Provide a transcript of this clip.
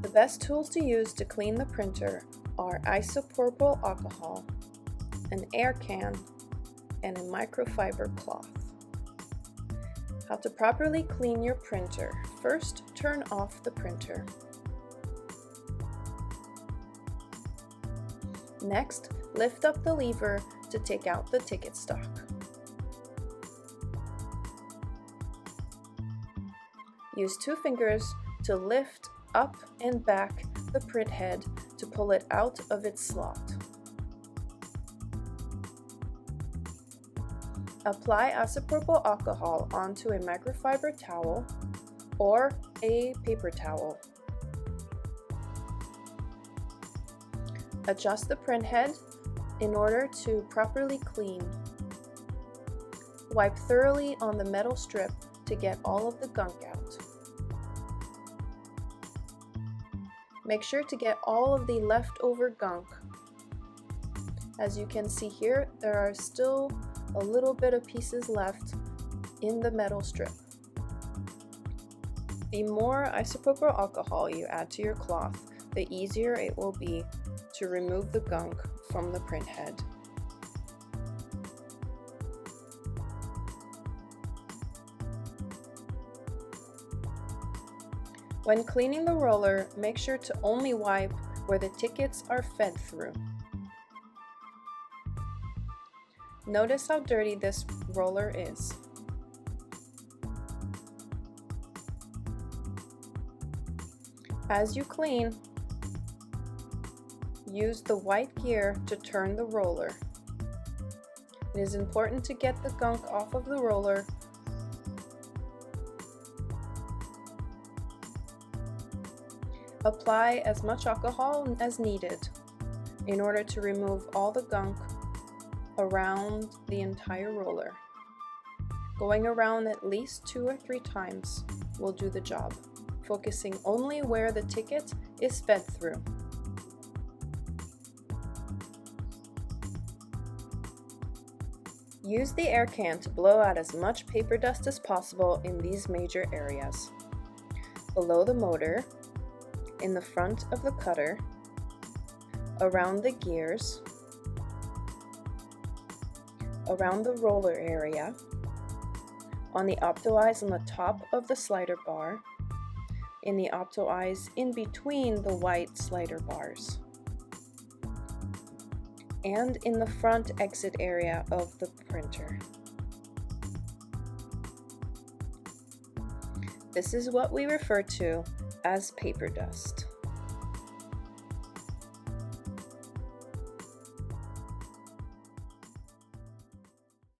The best tools to use to clean the printer are isopropyl alcohol, an air can, and a microfiber cloth. How to properly clean your printer. First, turn off the printer. Next, lift up the lever to take out the ticket stock. Use 2 fingers to lift up and back the print head to pull it out of its slot. Apply isopropyl alcohol onto a microfiber towel or a paper towel. Adjust the print head in order to properly clean. Wipe thoroughly on the metal strip to get all of the gunk out. Make sure to get all of the leftover gunk. As you can see here, there are still a little bit of pieces left in the metal strip. The more isopropyl alcohol you add to your cloth, the easier it will be to remove the gunk from the print head. When cleaning the roller, make sure to only wipe where the tickets are fed through. Notice how dirty this roller is. As you clean, use the white gear to turn the roller. It is important to get the gunk off of the roller. Apply as much alcohol as needed in order to remove all the gunk around the entire roller. Going around at least 2 or 3 times will do the job, focusing only where the ticket is fed through. Use the air can to blow out as much paper dust as possible in these major areas. Below the motor, in the front of the cutter, around the gears, around the roller area, on the opto eyes on the top of the slider bar, in the opto eyes in between the white slider bars, and in the front exit area of the printer. This is what we refer to as paper dust.